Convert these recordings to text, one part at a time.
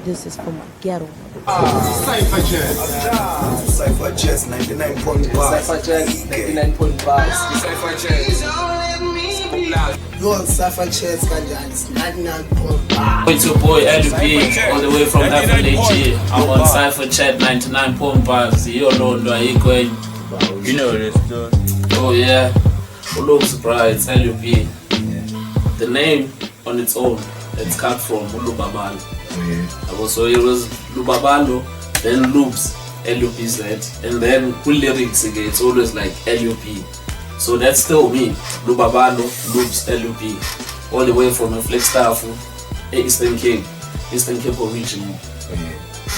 This is from Ghetto. Cypher CHAT99.BARS. Cypher CHAT99.BARS. Cypher CHAT. Yo, Cypher CHAT 99.BARS. It's your boy LB, all the way from FLAG. I'm on Cypher CHAT99.BARS. You know, you know this, dude. Oh yeah, Lubz, bright, it's LUB. The name on its own, it's cut from Lubabalo. So it was Lubabalo, then Lubz, LUBZ, and then full lyrics again, it's always like LUB. So that's still me, Lubabalo, Lubz, LUB, all the way from a Flagstaff, Eastern Cape original.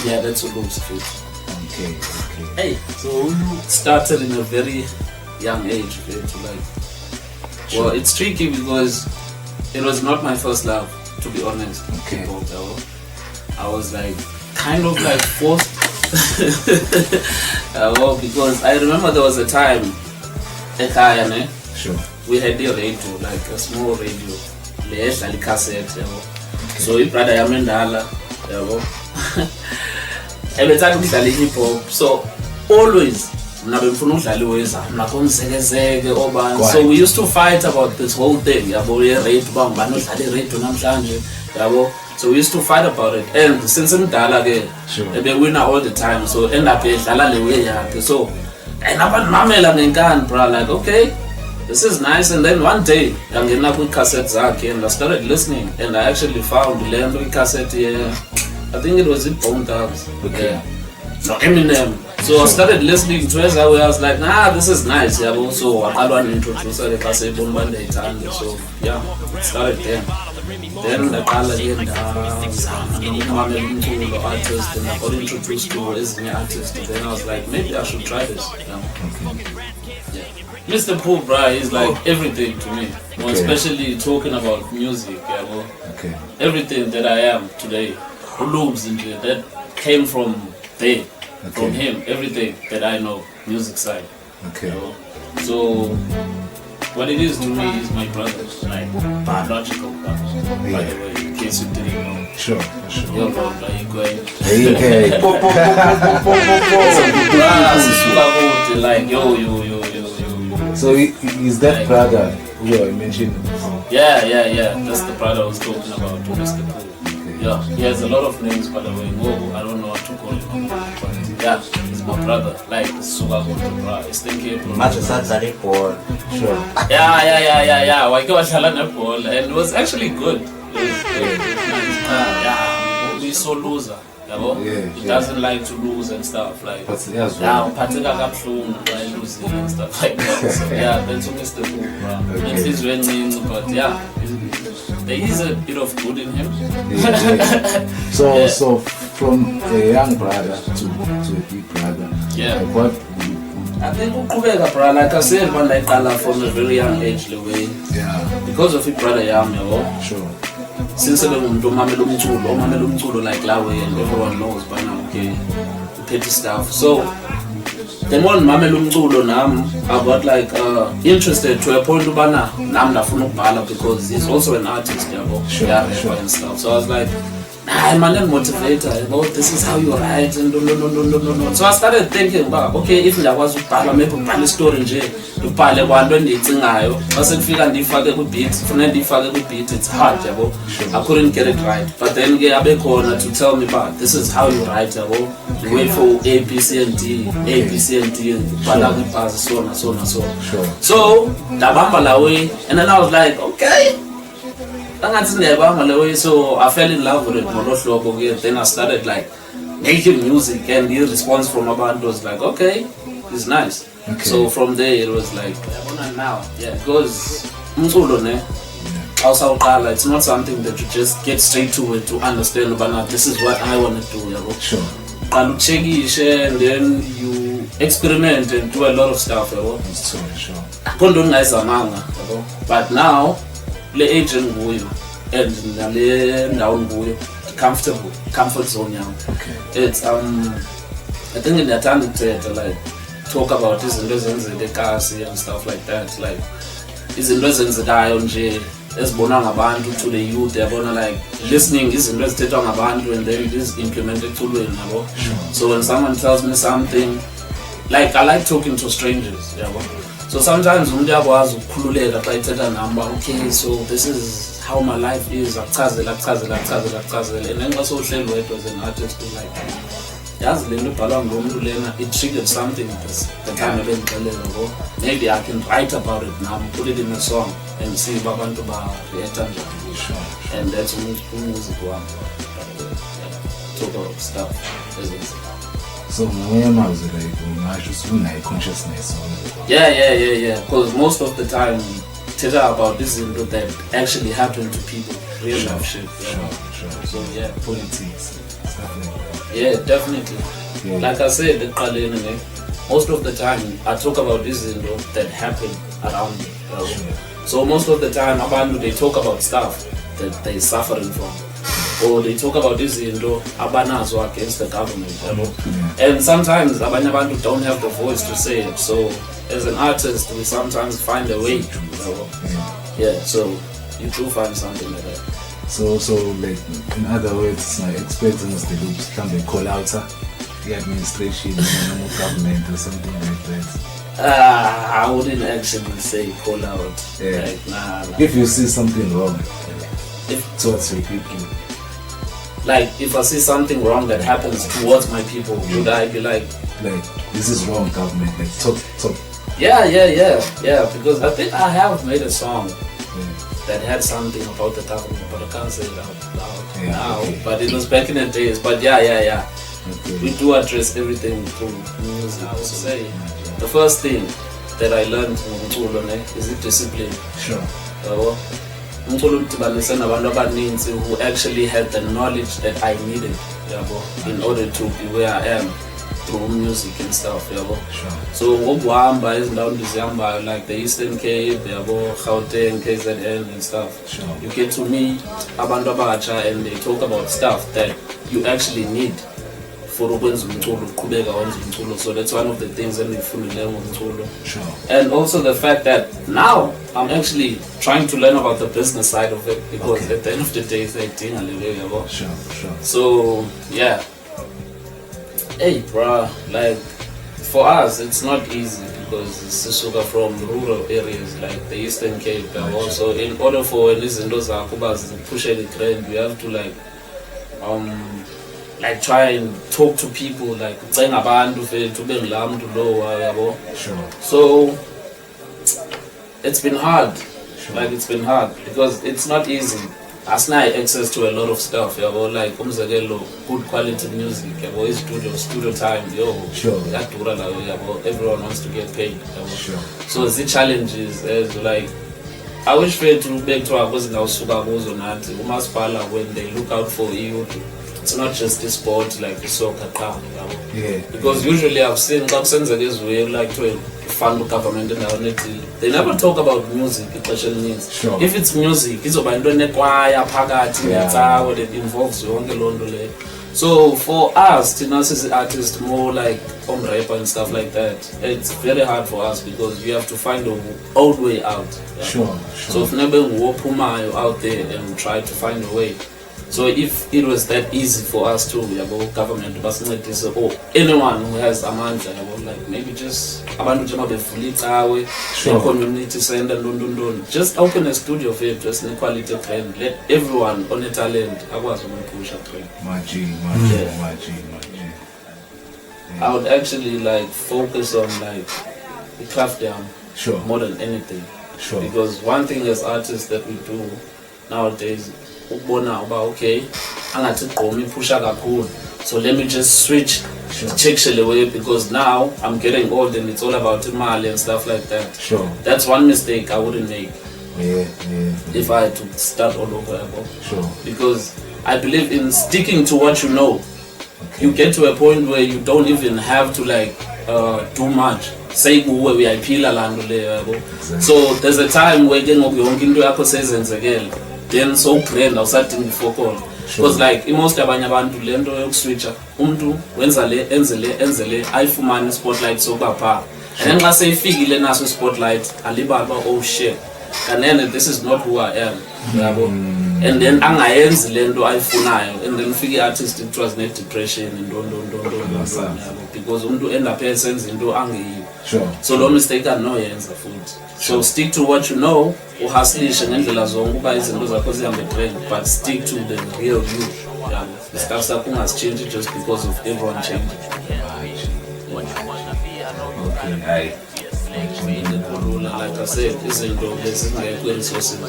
Yeah, that's what Lubz fit. Okay. Hey, so you started in a very young age, well, it's tricky because it was not my first love, to be honest. Okay. I was like, kind of like forced. Well, because I remember there was a time, Sure. we had the radio, like a small radio, like cassette. So if brother Yamendala, every time we started hip hop, so always. So we used to fight about this whole thing. So we used to fight about it, and since I'm Dala, we win all the time. So end up so and I'm like, okay, this is nice. And then one day I'm getting up with cassettes and I started listening, and I actually found the land cassette here. I think it was in Bone Dogs. Okay. So Eminem. So I started listening to it. I was like, nah, this is nice. Yeah, so I don't introduce the cassette one day time. So yeah, it started there. Then the color again, artist, and I got introduced to Withg artist. Then I was like, maybe I should try this. Yeah. Mr. Pooh, bro, is like everything to me. Well, especially talking about music. Yeah, everything that I am today, Lubz into it, that came from there. From him, everything that I know, music side. So what it is to me is my brother, like biological brother. By the way, in case you didn't know. Sure. Your brother, like yo. So is that brother who I mentioned before? Yeah. That's the brother I was talking about, Mr. Pooh. Yeah, he has a lot of names, by the way. I don't know what to call him. But yeah, he's my brother. Like, Suga Goldra. It's the Cape. Sure. Yeah. Why go Ball? And it was actually good. We saw loser. He doesn't like to lose and stuff. Like, losing and stuff like that. So, yeah, that's Mr. Pooh, bro. It is winning, but yeah. There is a bit of good in him. So from a young brother to a big brother. Yeah. Like what? I think brother, like I said, when I call from a very young age, the way. Yeah. Because of his brother, Sure. Since like Lawe, and everyone knows by now, okay, petty stuff. So the one Mamelumzulo Nam, I got like interested to a point Nam Nafunubala because he's also an artist, Sure. and stuff. So I was like, I'm a motivator, this is how you write, and no. So I started thinking about, okay, if I was maybe a story, to pile one when it's in I wasn't feeling difficult beat, it's hard, I couldn't get it right. But then get a corner to tell me about this is how you write, you wait for A, B, C, and D, and pass so on. Sure. So the Bambala way, and then I was like, okay. So I fell in love with it. Then I started like making music, and the response from my band was like, okay, it's nice. So from there it was like, because it's not something that you just get straight to it to understand, but this is what I want to do. Sure. And then you experiment and do a lot of stuff. Sure. But now le agent nguyo and comfort zone. It's I think in the time to like talk about this and the cars and stuff like that, like is in residence that I on J esibona ngabantu to the youth yabona like listening izinto ezithethwa ngabantu and then it is implemented eculweni yabo. So when someone tells me something, like I like talking to strangers yabo. So sometimes umuntu uyakwazi ukukhululeka xa ithetha nami, okay, so this is how my life is, akuchazela and then xa sowuhleli wedwa as an artist like yazi lento ibhalwa ngomuntu lena, it triggered something the time ebengixelela ngo maybe I can write about it now, put it in a song and see abantu ba-reacta njani. And that's music wami, talk about stuff as so ngoyama like ungasho usunayo consciousness. Yeah, because most of the time tell about this izinto that actually happen to people, real life shit. Sure. So yeah, politics, stuff like that. Yeah, definitely. Yeah. Like I said, most of the time I talk about this izinto that happen around me. So most of the time abantu they talk about stuff that they suffering from, or they talk about this izinto abanazo against the government. And sometimes abanye abantu don't have the voice to say it. So as an artist, we sometimes find a way. Yeah, so you do find something like that. So like in other words, my expecting the Lubz can call out the administration, government or something like that. I wouldn't actually say call out. Yeah. Like, nah. If you see something wrong, towards your people. Like if I see something wrong that happens towards my people, would I be like this is wrong, government? Like talk. Yeah. Because I think I have made a song that had something about the government, but I can't say it out loud now. Okay. But it was back in the days. But yeah. Okay. We do address everything through music. I would say the first thing that I learned is the discipline. Sure. Who actually had the knowledge that I needed in order to be where I am through music and stuff. Sure. So ngokuhamba ezindaweni ndizihamba like the Eastern Cape, Gauteng, KZN and stuff. Sure. You get to meet abantu abatsha and they talk about stuff that you actually need for ukwenza umculo, ukuqhubeka wenza umculo. So that's one of the things that we fundile ngomculo. Sure. And also the fact that now I'm actually trying to learn about the business side of it, because at the end of the day it's like thing. Sure. So yeah. Hey bruh, like for us it's not easy because it's sugar from rural areas like the Eastern Cape. Also in order for izinto zakho push the trend, you have to like try and talk to people, like ucenga abantu fethu ube ngila muntu lowa yabo. Sure. So it's been hard. Sure. Like it's been hard because it's not easy. Asinayo access to a lot of stuff yabo, like umzekelo good quality music yabo, studio time Sure. yadura layo yabo, everyone wants to get paid yabo. Sure. So the challenges is like I wish fethu bekuthiwa kuzingawusuka kuzo nathi umasipala when they look out for you. It's not just a sport like the soccer club, yeah. Because usually I've seen like to fund government and they never talk about music, especially sure. If it's music, it's about choir, pakati, that involves Londo. So for us, as artists, more like rap and stuff like that, it's very hard for us because we have to find an old way out. Sure. So if never out there and try to find a way. So if it was that easy for us to government or anyone who has amandla, like maybe just sure. Community center, just open a studio for it, just in quality trend. Let everyone on a talent push a trend. I would actually like focus on like the craft sure. more than anything. Sure. Because one thing as artists that we do nowadays, okay, so let me just switch check away because now I'm getting old and it's all about Mali and stuff like that. Sure. That's one mistake I wouldn't make. Yeah. If I had to start all over. Sure. Because I believe in sticking to what you know. Okay. You get to a point where you don't even have to like do much. Say we are exactly. So there's a time where again. Then so grand awusadingi ifokolo because like most abanye abantu lento yokuswitcha umuntu wenza le enzele ayifumana spotlight sokuba pha and then xa seyifikile naso spotlight alibaba oh shit kanene this is not who I am yabo and then angayenzi lento ayifunayo and then ufike artist it was net depression and don't because umuntu end up esenza into angeyiyo so lo mistake anoyenza futhi so stick to what you know uhustlishe ngendlela zonke uba izinto zakho zihambe trend but stick to the real you yabo stuff sakho ungazichange just because of everyone changing okay like I said, resources.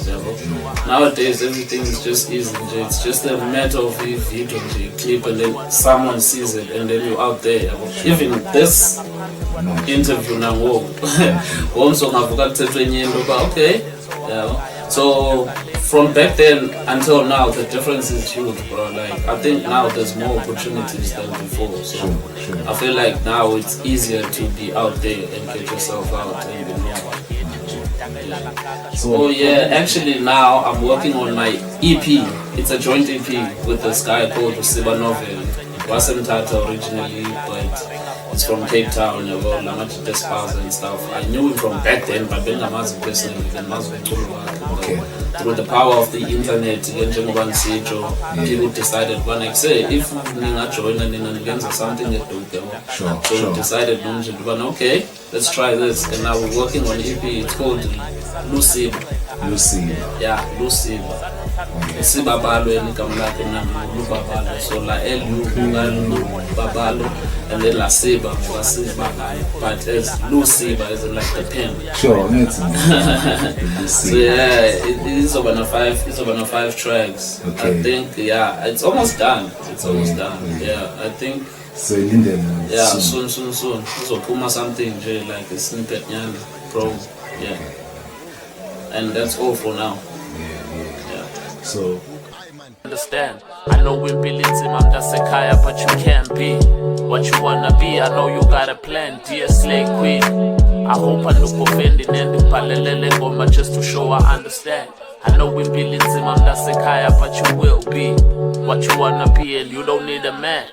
Nowadays, everything is just easy. It's just a matter of you video clip and then someone sees it and then you're out there. Even this interview now, also okay. So from back then until now, the difference is huge, bro. Like I think now there's more opportunities than before. So I feel like now it's easier to be out there and get yourself out and be known. So yeah, actually now I'm working on my EP. It's a joint EP with this guy called Siba Novel. Wasn't Tata originally, but it's from Cape Town, CHAT99.BARS and stuff. I knew him from back then, but then I'm personally through the power of the internet, people decided when I say if I join and something that we decided okay, let's try this, and now we're working on EP. It's called Lucy. Yeah, Lucy. Sibabalo and Kamlak and Lubabalo. So la Babalo and then La Seba, but as Luciba is like the pen. Sure, so yeah, it is over 5 tracks. Okay. I think it's almost done. Almost done. Yeah, I think so soon. So Puma something like a snippet pro. Yeah. And that's all for now. So understand, I know we're building I'm just a kaya, but you can't be what you wanna be. I know you got a plan, dear slay queen. I hope I look offended and the palelele goma just to show I understand. I know we're building I'm just a kaya, but you will be what you wanna be, and you don't need a man.